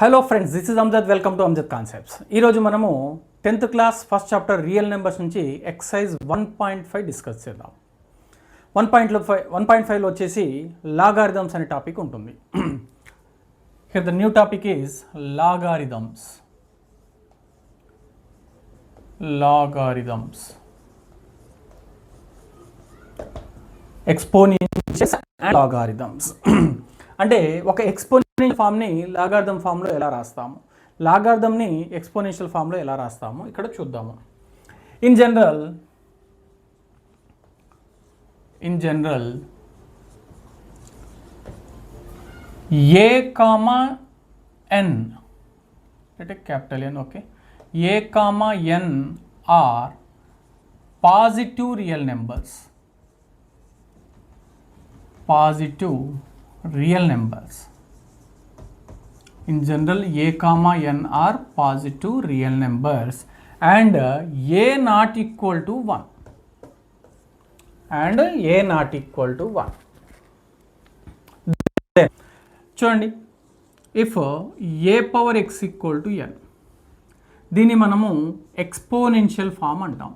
Hello friends, this is Amjad. Welcome to Amjad concepts. ఈరోజు మనము 10th class first chapter real numbers నుంచి exercise 1.5 discuss చేద్దాం. 1.5లో వచ్చేసి లాగారిథమ్స్ అనే టాపిక్ ఉంటుంది. Here the new topic is logarithms. Exponentials and logarithms. అంటే ఒక ఎక్స్పోనెన్షియల్ ఫామ్ని లాగారిథమ్ ఫామ్లో ఎలా రాస్తాము, లాగారిథమ్ని ఎక్స్పోనెన్షియల్ ఫామ్లో ఎలా రాస్తాము ఇక్కడ చూద్దాము. In general A comma N, అంటే capital N, okay, A comma N are positive real numbers. In general, a comma n are positive real numbers and a not equal to 1. Then, చూడండి, if a power x equal to n, దీన్ని మనము exponential form అంటాం.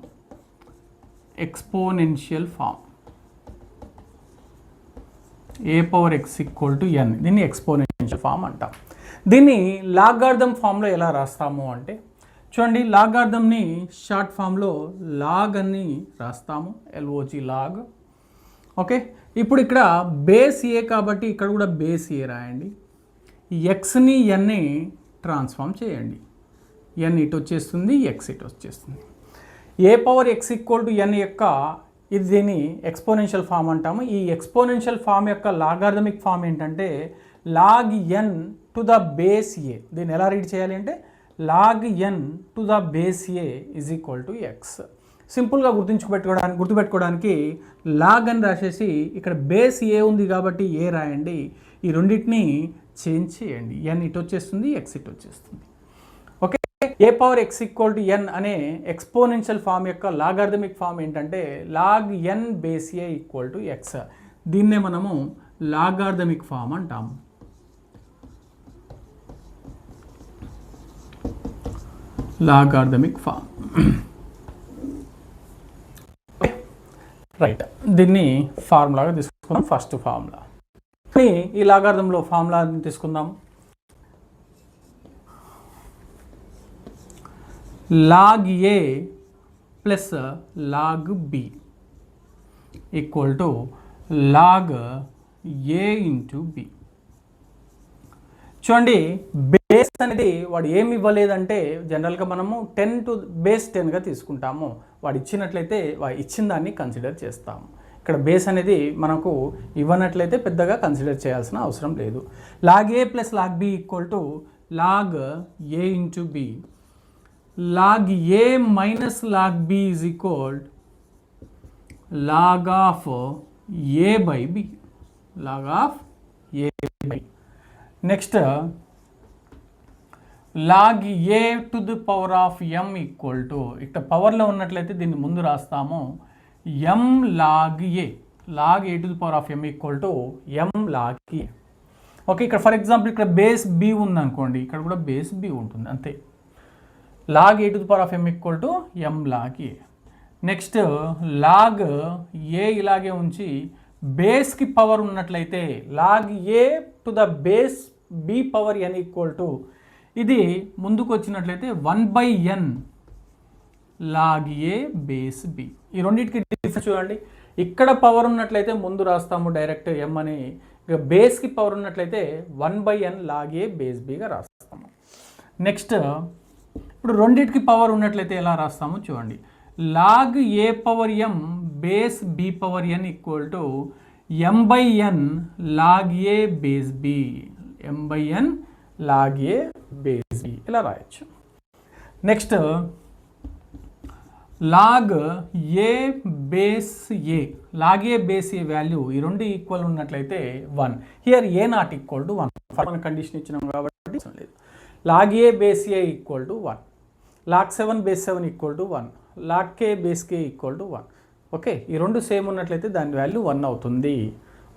ఏ power X equal to ఎన్, దీన్ని exponential form అంటాం. దీన్ని లాగారిథమ్ ఫామ్లో ఎలా రాస్తాము అంటే, చూడండి, లాగారిథమ్ని షార్ట్ ఫామ్లో లాగ్ అని రాస్తాము, ఎల్ఓజీ లాగ్. ఓకే, ఇప్పుడు ఇక్కడ బేస్ ఏ కాబట్టి ఇక్కడ కూడా బేస్ ఏ రాయండి. ఎక్స్ని ఎన్ని ట్రాన్స్ఫార్మ్ చేయండి. ఎన్ ఇటు వచ్చేస్తుంది, ఎక్స్ ఇటు వచ్చేస్తుంది. ఏ పవర్ ఎక్స్ ఈక్వల్ టు ఎన్ యొక్క ఇది దీన్ని ఎక్స్పోనెన్షియల్ ఫామ్ అంటాము. ఈ ఎక్స్పోనెన్షియల్ ఫామ్ యొక్క లాగారిథమిక్ ఫామ్ ఏంటంటే log N to the base A. దీన్ని ఎలా రీడ్ చేయాలి అంటే log N to the base A is equal to X. సింపుల్గా గుర్తుపెట్టుకోవడానికి లాగ్ అని రాసేసి ఇక్కడ బేస్ ఏ ఉంది కాబట్టి ఏ రాయండి. ఈ రెండింటిని చేంజ్ చేయండి. ఎన్ ఇటు వచ్చేస్తుంది, ఎక్స్ ఇటు వచ్చేస్తుంది. Okay, A power X equal to N అనే ఎక్స్పోనెన్షియల్ ఫామ్ యొక్క లాగారిథమిక్ ఫామ్ ఏంటంటే log N base A equal to X. దీన్నే మనము లాగారిథమిక్ ఫామ్ అంటాము. రైట్, దీన్ని ఫార్ములాగా తీసుకుందాం. ఫస్ట్ ఫార్ములా, ఈ లాగారిథంలో ఫార్ములా తీసుకుందాం. Log A plus log B equal to log A into B. చూడండి, బేస్ అనేది వాడు ఏమి ఇవ్వలేదంటే జనరల్గా మనము 10 టు బేస్ 10గా తీసుకుంటాము. వాడు ఇచ్చినట్లయితే ఇచ్చిన దాన్ని కన్సిడర్ చేస్తాము. ఇక్కడ బేస్ అనేది మనకు ఇవ్వనట్లయితే పెద్దగా కన్సిడర్ చేయాల్సిన అవసరం లేదు. Log A plus log B equal to log A into B. Log A minus log B is equal log of A by B. Next log A to the power of M equal to, ఇక్కడ పవర్లో ఉన్నట్లయితే దీన్ని ముందు రాస్తాము M log A. Log A to the power of M equal to M log A. Okay, ఇక్కడ for example ఇక్కడ base B ఉందనుకోండి, ఇక్కడ కూడా బేస్ బి ఉంటుంది, అంతే. Log A to the power of M equal to M log A. Next log A ఇలాగే ఉంచి బేస్కి పవర్ ఉన్నట్లయితే log A to the base B power N equal to, ఇది ముందుకు వచ్చినట్లయితే 1/n లాగ్ ఏ బేస్ బి. ఈ రెండింటికి డిఫరెన్స్ చూడండి. ఇక్కడ పవర్ ఉన్నట్లయితే ముందు రాస్తాము డైరెక్ట్ ఎం అని, ఇక బేస్కి పవర్ ఉన్నట్లయితే 1/n లాగ్ ఏ బేస్ బిగా రాస్తాము. నెక్స్ట్ ఇప్పుడు రెండింటికి పవర్ ఉన్నట్లయితే ఎలా రాస్తాము చూడండి. Log A power m base B power N equal to m/n log A base b. m/n log A base b ఇలా రాయొచ్చు. Next log A base a, log A base a value ఈ రెండు equal ఉన్నట్లయితే 1. Here a not equal to 1 మన condition ఇచ్చినాం కాబట్టి లేదు. Log A base A equal to 1. Log 7 base 7 equal to 1. Log k base K equal to 1. Okay, ఈ రెండు same ఉన్నట్లయితే దాని వాల్యూ 1 అవుతుంది.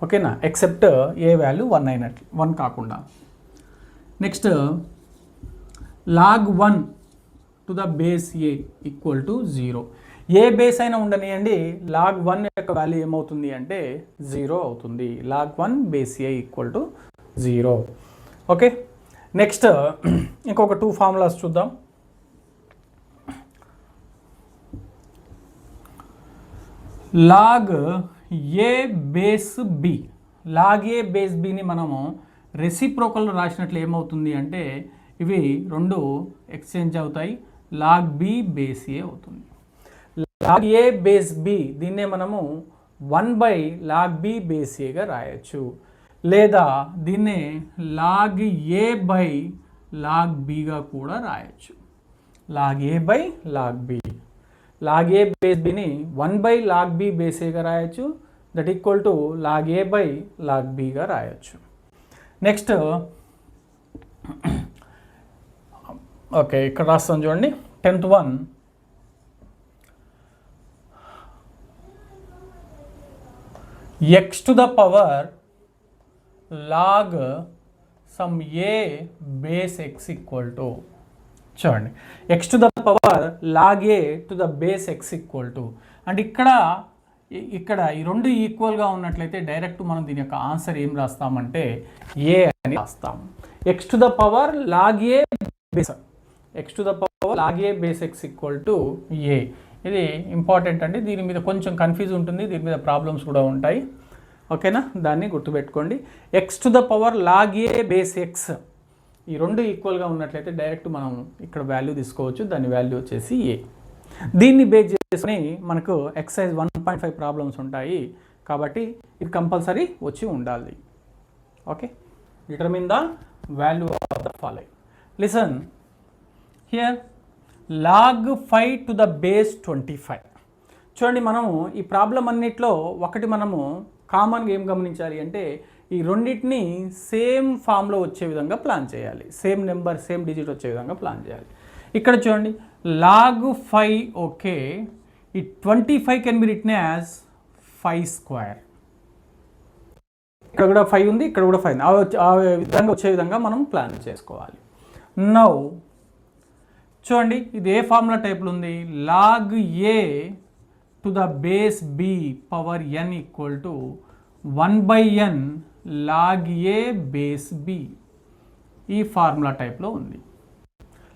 ఓకేనా, ఎక్సెప్ట్ ఏ వాల్యూ 1 అయినట్లు, 1 కాకుండా. Next log 1 to the base A equal to 0. A base అయినా ఉండనియండి, లాగ్ 1 యొక్క వాల్యూ ఏమవుతుంది అంటే 0 అవుతుంది. Log 1 base A equal to 0. Okay, next ఇంకొక 2 ఫార్ములాస్ చూద్దాం. లాగ్ ఏ బేస్ బి, లాగ్ ఏ బేస్ బిని మనము రెసిప్రోకల్ రాసినట్లు ఏమవుతుంది అంటే ఇవి రెండు ఎక్స్చేంజ్ అవుతాయి, లాగ్ బి బేస్ ఏ అవుతుంది. లాగ్ ఏ బేస్ బి దీన్నే మనము 1 లాగ్ బి బేస్ ఏగా రాయొచ్చు, లేదా దీన్నే లాగ్ ఏ బై లాగ్ బిగా కూడా రాయొచ్చు. Log A by log B, log A base బిని 1 లాగ్ బి బేస్ ఏగా రాయొచ్చు, that equal to log A by log బిగా రాయొచ్చు. నెక్స్ట్ ఓకే, ఇక్కడ రాస్తాం చూడండి. 10th one, x to the power log some a base x equal to, చూడండి, x to the power log a to the base x equal to, and ఇక్కడ ఈ రెండు ఈక్వల్గా ఉన్నట్లయితే డైరెక్ట్ మనం దీని యొక్క ఆన్సర్ ఏం రాస్తామంటే ఏ అని రాస్తాం. x to the power log a base, x to the power log a base x equal to a. ఇది ఇంపార్టెంట్ అండి, దీని మీద కొంచెం కన్ఫ్యూజ్ ఉంటుంది, దీని మీద ప్రాబ్లమ్స్ కూడా ఉంటాయి. ఓకేనా, దాన్ని గుర్తుపెట్టుకోండి. x to the power log a base x, ఈ రెండు ఈక్వల్గా ఉన్నట్లయితే డైరెక్ట్ మనం ఇక్కడ వాల్యూ తీసుకోవచ్చు, దాని వాల్యూ వచ్చేసి a. దీన్ని బేస్ చేసుకుని మనకు ఎక్సైజ్ 1.5 ప్రాబ్లమ్స్ ఉంటాయి, కాబట్టి ఇది కంపల్సరీ వచ్చి ఉండాలి. Okay, determine the value of the following. Listen here, log 5 to the base 25. చూడండి, మనము ఈ ప్రాబ్లం అన్నిట్లో ఒకటి మనము కామన్గా ఏం గమనించాలి అంటే ఈ రెండింటిని సేమ్ ఫామ్లో వచ్చే విధంగా ప్లాన్ చేయాలి, సేమ్ నెంబర్ సేమ్ డిజిట్ వచ్చే విధంగా ప్లాన్ చేయాలి. ఇక్కడ చూడండి, లాగ్ 5, ఓకే, ఈ 25 can be written as 5 square. ఇక్కడ కూడా 5 ఉంది, ఇక్కడ కూడా 5 ఉంది, ఆ విధంగా వచ్చే విధంగా మనం ప్లాన్ చేసుకోవాలి. నౌ చూడండి, ఇది ఏ ఫార్ములా టైప్లో ఉంది, log A to the base B power n equal to 1/n log A base b, ఈ ఫార్ములా టైప్లో ఉంది.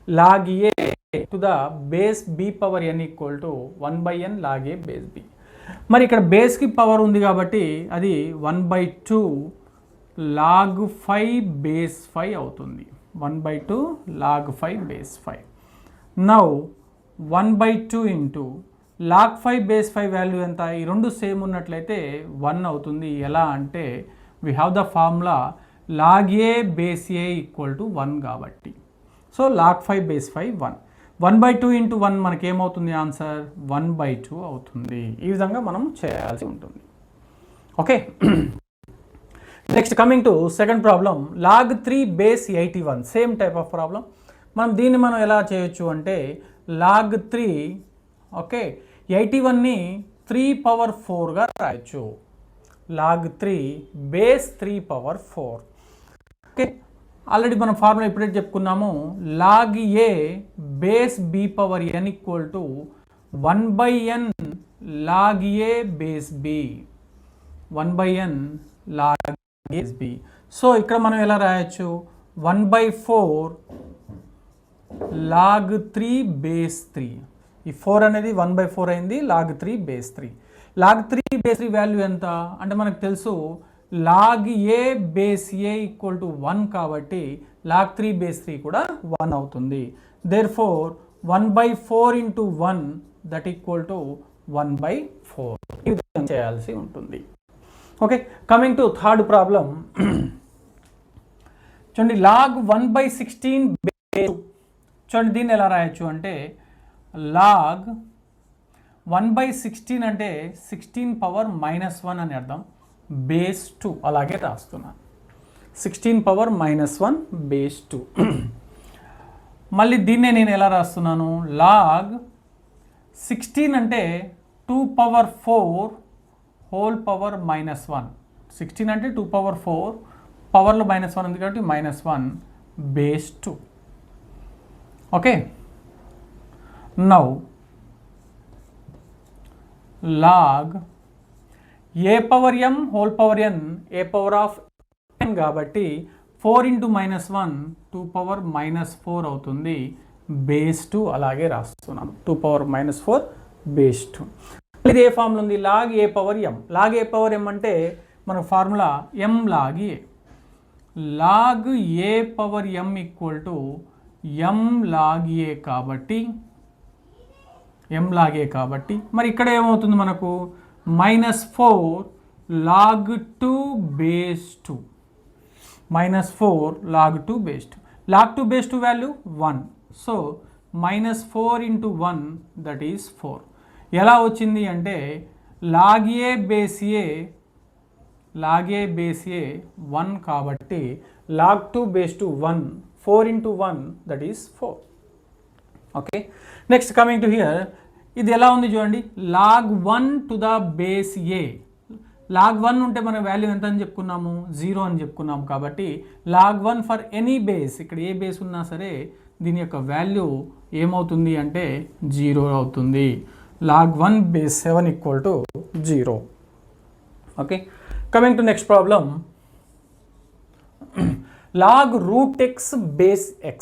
Log A to the base B power n equal to 1/n log A base b. మరి ఇక్కడ బేస్కి power ఉంది కాబట్టి అది 1/2 log 5 base 5 అవుతుంది, 1/2 log 5 base 5. Now 1/2 into log 5 base 5 value ఎంత, ఈ రెండు సేమ్ ఉన్నట్లయితే 1 అవుతుంది. ఎలా అంటే we have the formula log A base A equal to 1 కాబట్టి, సో లాగ్ 5 బేస్ 5 1, 1/2 ఇంటూ 1 మనకేమవుతుంది ఆన్సర్ 1/2 అవుతుంది. ఈ విధంగా మనం చేయాల్సి ఉంటుంది. Okay, next coming to second problem, log 3 base 81, same type of problem. దీన్ని మనం ఎలా చేయొచ్చు అంటే లాగ్ 3, ఓకే, 81ని 3 పవర్ 4గా రాయొచ్చు, log 3 base 3 power 4. Okay, already మనం ఫార్ములా ఇప్పుడే చెప్పుకున్నాము, log A base B power n equal to 1/n log A base b, 1/n log base b. So ఇక్కడ మనం ఎలా రాయొచ్చు, 1/4 లాగ్ 3 బేస్ 3, ఈ 4 అనేది 1/4 అయింది, log 3 base 3. Log 3 base 3 value ఎంత అంటే మనకు తెలుసు, log A base A equal to 1 కాబట్టి లాగ్ 3 బేస్ 3 కూడా 1 అవుతుంది. Therefore 1/4 into 1 that equal to 1/4, ఈ విధంగా చేయాల్సి ఉంటుంది. Okay, coming to third problem. చూడండి, లాగ్ 1/16 బేస్ 2. చూడండి, దీన్ని ఎలా రాయొచ్చు అంటే లాగ్ 1/16 అంటే 16 పవర్ -1 అని అర్థం, బేస్ 2 అలాగే రాస్తున్నాను, 16 పవర్ -1 బేస్ 2. మళ్ళీ దీన్నే నేను ఎలా రాస్తున్నాను, లాగ్ 16 అంటే 2 పవర్ 4 హోల్ పవర్ -1, 16 అంటే 2 పవర్ 4 పవర్లో -1 ఉంది కాబట్టి -1 base 2. Okay, now log A power M whole power N A power of N కాబట్టి 4 × -1 2 పవర్ -4 అవుతుంది, బేస్ 2 అలాగే రాస్తున్నాను 2 పవర్ -4 బేస్ 2. ఇది ఏ ఫార్ములా ఉంది? లాగ్ ఏ పవర్ ఎం. లాగ్ ఏ పవర్ ఎం అంటే మన formula M log A. Log A power M equal to M log A కాబట్టి మరి ఇక్కడ ఏమవుతుంది మనకు? -4 log 2 base 2. -4 log 2 base 2. Log 2 base 2 value 1. So -4 × 1 that is 4. ఎలా వచ్చింది అంటే log a base a 1 కాబట్టి log 2 base 2 1. 4 × 1 that is 4. Okay, next coming to hear, ఇది ఎలా ఉంది చూడండి. log 1 to the base a. log 1 ఉంటే మన వాల్యూ ఎంత అని చెప్పుకున్నాము? 0 అని చెప్పుకున్నాము. కాబట్టి log 1 ఫర్ ఎనీ బేస్, ఇక్కడ ఏ బేస్ ఉన్నా సరే దీని యొక్క వాల్యూ ఏమవుతుంది అంటే 0 అవుతుంది. log 1 base 7 equal to 0. Okay, coming to next problem. log √x base x.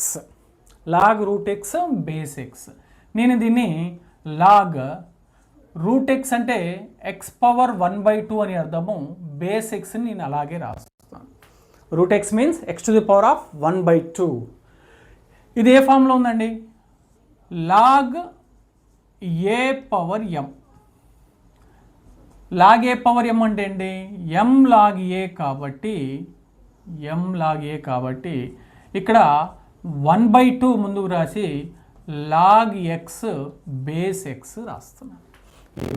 log √x base x. నేను దీన్ని log √x అంటే x పవర్ 1/2 అని అర్థము, బేస్ xని నేను అలాగే రాస్తాను. √x means x to the power of 1/2. ఇది ఏ ఫామ్లో ఉందండి? log a power m. log a power m అంటే ఏంటి? m log a కాబట్టి ఇక్కడ 1/2 ముందుకు రాసి log x బేస్ x రాస్తున్నాను.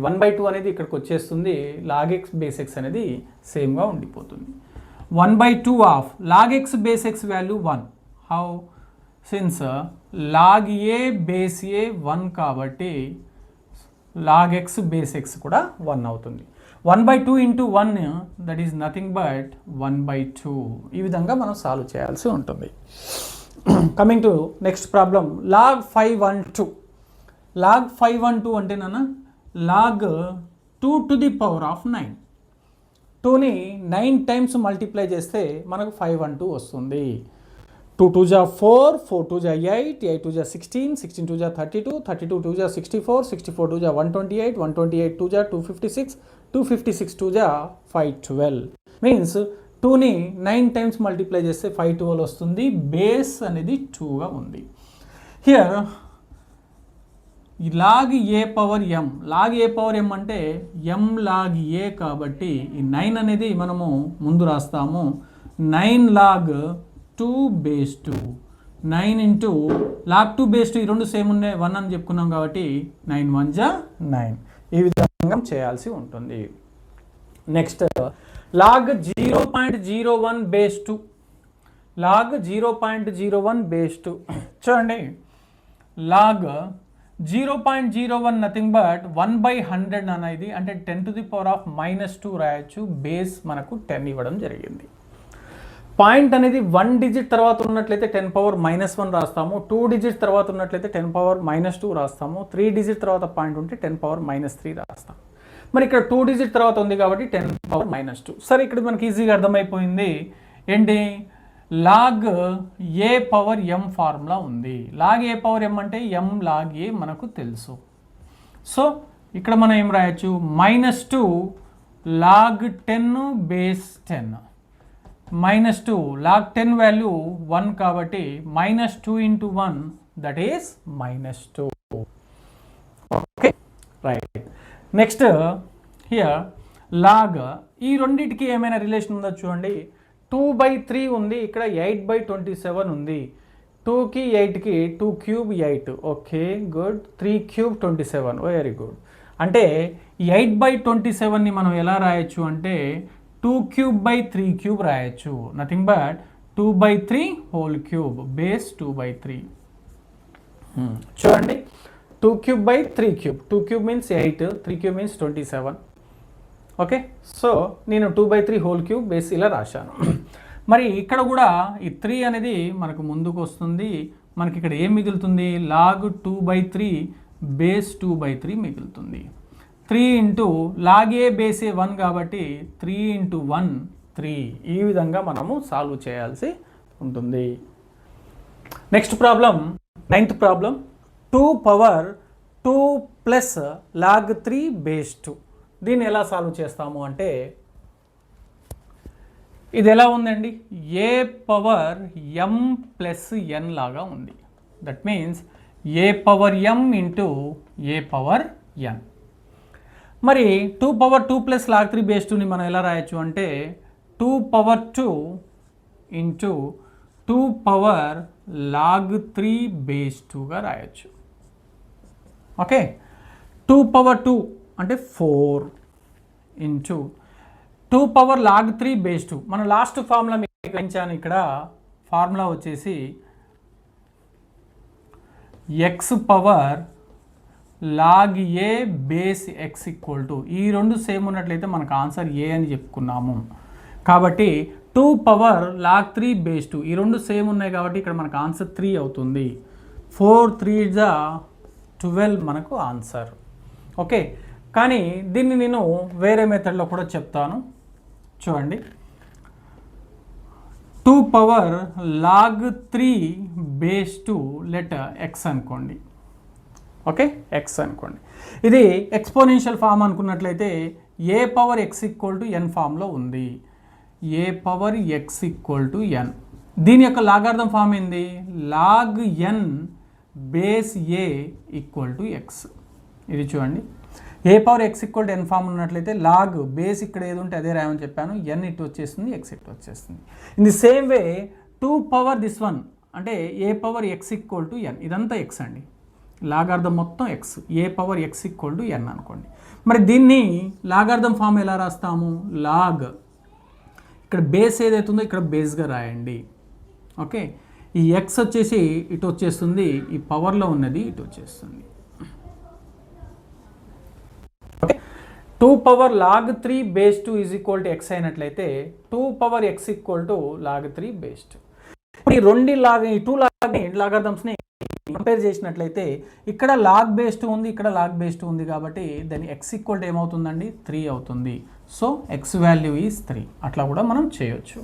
1/2 అనేది ఇక్కడికి వచ్చేస్తుంది, log x బేస్ x అనేది సేమ్గా ఉండిపోతుంది. 1/2 of log x base x value 1. How? Since log a base a 1 కాబట్టి log x బేస్ x కూడా 1 అవుతుంది. 1/2 × 1 దట్ ఈస్ నథింగ్ బట్ 1/2. ఈ విధంగా మనం సాల్వ్ చేయాల్సి ఉంటుంది. Coming to next problem, log 512. log 512 అంటే నాన్న log 2 to the power of 9. 2ని 9 టైమ్స్ మల్టిప్లై చేస్తే మనకు 512 వస్తుంది. 2 2 జా 4, 4 2 జా 8, 8 2 జా 16, 16 2 జా 32, 32 2 జా 64, 64 2 జా 128, 128 2 జా 256, 256 2 జా 512. మీన్స్ 2ని 9 టైమ్స్ మల్టిప్లై చేస్తే 512 వస్తుంది. బేస్ అనేది 2గా ఉంది. Here log a power m. log a power m అంటే m log a కాబట్టి ఈ 9 అనేది మనము ముందు రాస్తాము. 9 log 2 బేస్ 2. 9 × log 2 బేస్ 2 ఈ రెండు సేమ్ ఉన్నాయి, 1 అని చెప్పుకున్నాం కాబట్టి 9 1 జా 9. ఈ విధంగా చేయాల్సి ఉంటుంది. Next log 0.01 base 2. log 0.01 base 2 చూడండి. log 0.01 నథింగ్ బట్ 1/100 అనేది, అంటే 10 to the power of -2 రాయొచ్చు. బేస్ మనకు 10 ఇవ్వడం జరిగింది. పాయింట్ అనేది 1 డిజిట్ తర్వాత ఉన్నట్లయితే 10 పవర్ -1 రాస్తాము. 2 డిజిట్ తర్వాత ఉన్నట్లయితే 10 పవర్ -2 రాస్తాము. 3 డిజిట్ తర్వాత పాయింట్ ఉంటే 10 పవర్ -3 రాస్తాం. మరి ఇక్కడ 2 డిజిట్ తర్వాత ఉంది కాబట్టి 10 పవర్ -2. సరే, ఇక్కడ మనకి ఈజీగా అర్థమైపోయింది ఏంటి? log a power m formula ఉంది. log a పవర్ m అంటే m log a మనకు తెలుసు. సో ఇక్కడ మనం ఏం రాయొచ్చు? -2 log 10 బేస్ 10. -2 log 10 వాల్యూ 1 కాబట్టి -2 × 1 that is -2. Okay, right. Next here log, ఈ రెండింటికి ఏమైనా రిలేషన్ ఉందో చూడండి. 2/3 ఉంది, ఇక్కడ 8/27 ఉంది. 2కి 8కి 2 cube 8. Okay, good. 3 cube 27. Very good. అంటే 8/27ని మనం ఎలా రాయొచ్చు అంటే 2 క్యూబ్ 3 క్యూబ్ రాయొచ్చు. Nothing but 2/3 whole cube base 2/3. చూడండి, 2 cube 3 cube. 2 cube means 8, 3 cube means 27. Okay, so నేను 2/3 హోల్ క్యూబ్ బేస్ ఇలా రాశాను. మరి ఇక్కడ కూడా ఈ 3 అనేది మనకు ముందుకు వస్తుంది. మనకి ఇక్కడ ఏం మిగులుతుంది, లాగ్ 2/3 బేస్ 2/3 మిగులుతుంది. 3 ఇంటూ లాగ్ ఏ బేస్ ఏ 1 కాబట్టి 3 ఇంటూ 1 3. ఈ విధంగా మనము సాల్వ్ చేయాల్సి ఉంటుంది. Next problem 9th problem 2 power 2 plus log 3 base 2. దీన్ని ఎలా సాల్వ్ చేస్తాము అంటే ఇది ఎలా ఉందండి, a power m plus n లాగా ఉంది. That means a power m into a power n. మరి 2 పవర్ 2 ప్లస్ లాగ్ 3 బేస్ 2ని మనం ఎలా రాయొచ్చు అంటే 2 power 2 into 2 power log 3 base 2గా రాయొచ్చు. ఓకే, 2 పవర్ 2 అంటే 4 ఇంటూ 2 పవర్ లాగ్ 3 బేస్ 2. మన లాస్ట్ ఫార్ములా మీకు ఇచ్చాను. ఇక్కడ ఫార్ములా వచ్చేసి x power log A base x equal to, ఈ రెండు సేమ్ ఉన్నట్లయితే మనకు ఆన్సర్ ఏ అని చెప్పుకున్నాము. కాబట్టి 2 పవర్ లాగ్ 3 బేస్ 2 ఈ రెండు సేమ్ ఉన్నాయి కాబట్టి ఇక్కడ మనకు ఆన్సర్ 3 అవుతుంది. 4 3 12 మనకు ఆన్సర్. ఓకే, కానీ దీన్ని నేను వేరే మెథడ్లో కూడా చెప్తాను. చూడండి, 2 power log 3 base 2 let X అనుకోండి. ఓకే, ఎక్స్ అనుకోండి. ఇది ఎక్స్పోనెన్షియల్ ఫామ్ అనుకున్నట్లయితే A power X equal to N ఫామ్లో ఉంది. A power X equal to N. దీని యొక్క లాగార్థం ఫామ్ ఏంది, log N base A equal to X. ఇది చూడండి, A power X equal to N form ఉన్నట్లయితే లాగ్ బేస్ ఇక్కడ ఏది ఉంటే అదే రాయమని చెప్పాను. ఎన్ ఇటు వచ్చేస్తుంది, ఎక్స్ ఇటు వచ్చేస్తుంది. In the same way 2 power this one అంటే a power X equal to n. ఇదంతా ఎక్స్ అండి, లాగార్థం మొత్తం x. A power X equal to n అనుకోండి. మరి దీన్ని లాగార్థం ఫామ్ ఎలా రాస్తాము, లాగ్ ఇక్కడ బేస్ ఏదైతుందో ఇక్కడ బేస్గా రాయండి. ఓకే, ఈ ఎక్స్ వచ్చేసి ఇటు వచ్చేస్తుంది, ఈ పవర్లో ఉన్నది ఇటు వచ్చేస్తుంది. Okay, 2 power log 3 base 2 is equal to x అయినట్లయితే 2 power X equal to log 3 base 2. ఇప్పుడు ఈ రెండు ఈ 2 లాగార్థమ్స్ని కంపేర్ చేసినట్లయితే ఇక్కడ లాగ్ బేస్ 2 ఉంది, ఇక్కడ లాగ్ బేస్ 2 ఉంది కాబట్టి దాని ఎక్స్ ఈక్వల్ టు ఏమవుతుందండి, 3 అవుతుంది. So X value is 3. అట్లా కూడా మనం చేయొచ్చు.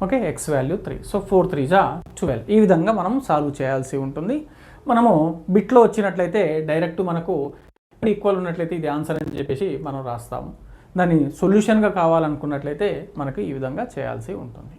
Okay, X value 3. సో 4 3 12. ఈ విధంగా మనం సాల్వ్ చేయాల్సి ఉంటుంది. మనము బిట్లో వచ్చినట్లయితే డైరెక్ట్ మనకు ఈక్వల్ ఉన్నట్లయితే ఇది ఆన్సర్ అని చెప్పేసి మనం రాస్తాము. దాన్ని సొల్యూషన్గా కావాలనుకున్నట్లయితే మనకు ఈ విధంగా చేయాల్సి ఉంటుంది.